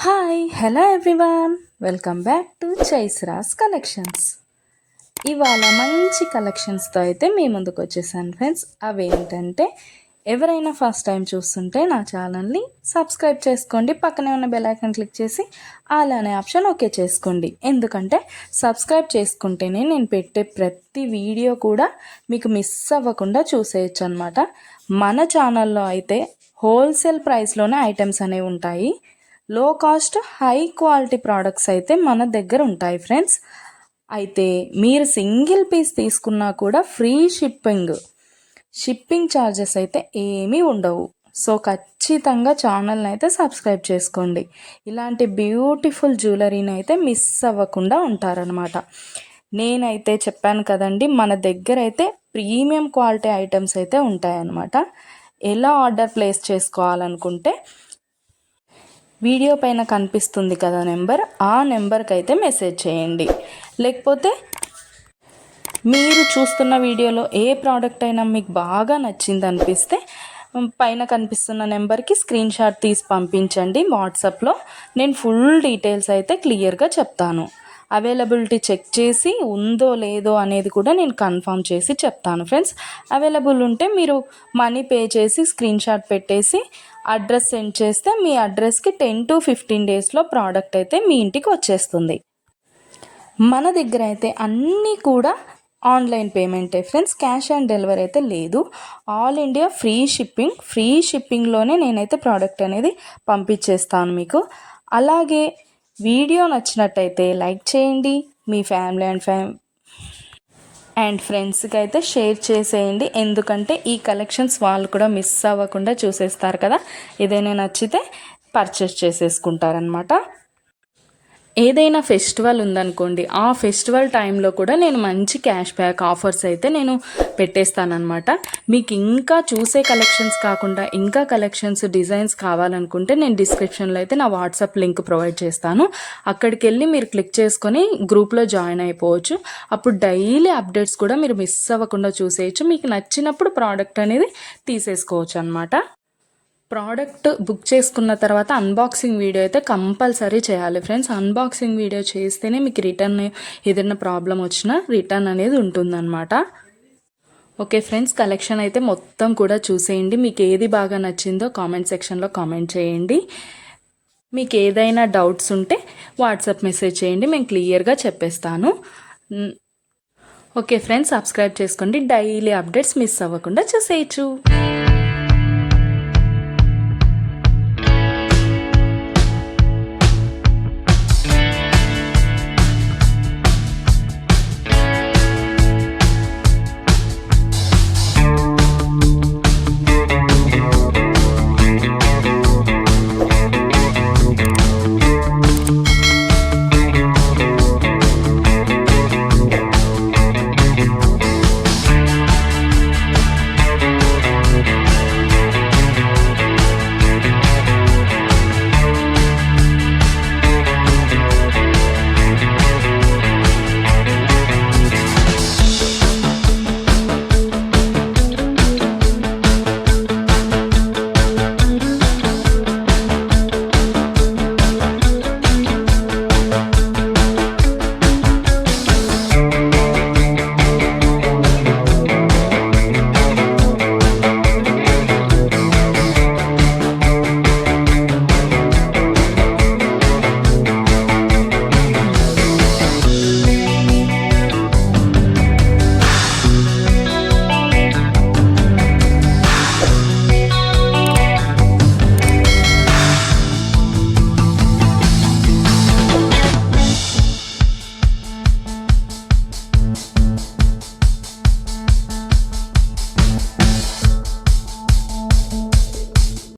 Hi hello everyone, welcome back to చైస్రాస్ collections. ఇవాళ మంచి కలెక్షన్స్తో అయితే మీ ముందుకు వచ్చేసాను ఫ్రెండ్స్. అవేంటంటే ఎవరైనా ఫస్ట్ టైం చూస్తుంటే నా ఛానల్ని సబ్స్క్రైబ్ చేసుకోండి, పక్కనే ఉన్న బెల్ ఐకాన్ క్లిక్ చేసి ఆల్ అనే ఆప్షన్ ఓకే చేసుకోండి. ఎందుకంటే సబ్స్క్రైబ్ చేసుకుంటేనే నేను పెట్టే ప్రతి వీడియో కూడా మీకు మిస్ అవ్వకుండా చూసేయచ్చు అనమాట. మన ఛానల్లో అయితే హోల్సేల్ ప్రైస్లోనే ఐటమ్స్ అనేవి ఉంటాయి. లో కాస్ట్ హై క్వాలిటీ ప్రోడక్ట్స్ అయితే మన దగ్గర ఉంటాయి ఫ్రెండ్స్. అయితే మీరు సింగిల్ పీస్ తీసుకున్నా కూడా ఫ్రీ షిప్పింగ్ ఛార్జెస్ అయితే ఏమీ ఉండవు. సో ఖచ్చితంగా ఛానల్ని అయితే సబ్స్క్రైబ్ చేసుకోండి. ఇలాంటి బ్యూటిఫుల్ జ్యువెలరీని అయితే మిస్ అవ్వకుండా ఉంటారనమాట. నేనైతే చెప్పాను కదండి, మన దగ్గర అయితే ప్రీమియం క్వాలిటీ ఐటమ్స్ అయితే ఉంటాయన్నమాట. ఎలా ఆర్డర్ ప్లేస్ చేసుకోవాలనుకుంటే వీడియో పైన కనిపిస్తుంది కదా నెంబర్, ఆ నెంబర్కి అయితే మెసేజ్ చేయండి. లేకపోతే మీరు చూస్తున్న వీడియోలో ఏ ప్రోడక్ట్ అయినా మీకు బాగా నచ్చింది అనిపిస్తే పైన కనిపిస్తున్న నెంబర్కి స్క్రీన్ షాట్ తీసి పంపించండి వాట్సాప్లో. నేను ఫుల్ డీటెయిల్స్ అయితే క్లియర్గా చెప్తాను. అవైలబిలిటీ చెక్ చేసి ఉందో లేదో అనేది కూడా నేను కన్ఫర్మ్ చేసి చెప్తాను ఫ్రెండ్స్. అవైలబుల్ ఉంటే మీరు మనీ పే చేసి స్క్రీన్ షాట్ పెట్టేసి అడ్రస్ సెండ్ చేస్తే మీ అడ్రస్కి 10 to 15 డేస్లో ప్రోడక్ట్ అయితే మీ ఇంటికి వచ్చేస్తుంది. మన దగ్గర అయితే అన్నీ కూడా ఆన్లైన్ పేమెంటే ఫ్రెండ్స్, క్యాష్ ఆన్ డెలివరీ అయితే లేదు. ఆల్ ఇండియా ఫ్రీ షిప్పింగ్లోనే నేనైతే ప్రోడక్ట్ అనేది పంపించేస్తాను మీకు. అలాగే వీడియో నచ్చినట్టయితే లైక్ చేయండి, మీ ఫ్యామిలీ అండ్ ఫ్రెండ్స్కి అయితే షేర్ చేసేయండి. ఎందుకంటే ఈ కలెక్షన్స్ వాళ్ళు కూడా మిస్ అవ్వకుండా చూసేస్తారు కదా, ఏదైనా నచ్చితే పర్చేస్ చేసేసుకుంటారనమాట. ఏదైనా ఫెస్టివల్ ఉందనుకోండి, ఆ ఫెస్టివల్ టైంలో కూడా నేను మంచి క్యాష్ బ్యాక్ ఆఫర్స్ అయితే నేను పెట్టేస్తానమాట. మీకు ఇంకా చూసే కలెక్షన్స్ కాకుండా ఇంకా కలెక్షన్స్ డిజైన్స్ కావాలనుకుంటే నేను డిస్క్రిప్షన్లో అయితే నా వాట్సాప్ లింక్ ప్రొవైడ్ చేస్తాను. అక్కడికి వెళ్ళి మీరు క్లిక్ చేసుకొని గ్రూప్లో జాయిన్ అయిపోవచ్చు. అప్పుడు డైలీ అప్డేట్స్ కూడా మీరు మిస్ అవ్వకుండా చూసేయచ్చు. మీకు నచ్చినప్పుడు ప్రోడక్ట్ అనేది తీసేసుకోవచ్చు అనమాట. ప్రోడక్ట్ బుక్ చేసుకున్న తర్వాత అన్బాక్సింగ్ వీడియో అయితే కంపల్సరీ చేయాలి ఫ్రెండ్స్. అన్బాక్సింగ్ వీడియో చేస్తేనే మీకు రిటర్న్ ఏదైనా ప్రాబ్లం వచ్చినా రిటర్న్ అనేది ఉంటుందన్నమాట. ఓకే ఫ్రెండ్స్, కలెక్షన్ అయితే మొత్తం కూడా చూసేయండి. మీకు ఏది బాగా నచ్చిందో కామెంట్ సెక్షన్లో కామెంట్ చేయండి. మీకు ఏదైనా డౌట్స్ ఉంటే వాట్సాప్ మెసేజ్ చేయండి, మేము క్లియర్గా చెప్పేస్తాను. ఓకే ఫ్రెండ్స్, సబ్స్క్రైబ్ చేసుకోండి, డైలీ అప్డేట్స్ మిస్ అవ్వకుండా చూసేయచ్చు.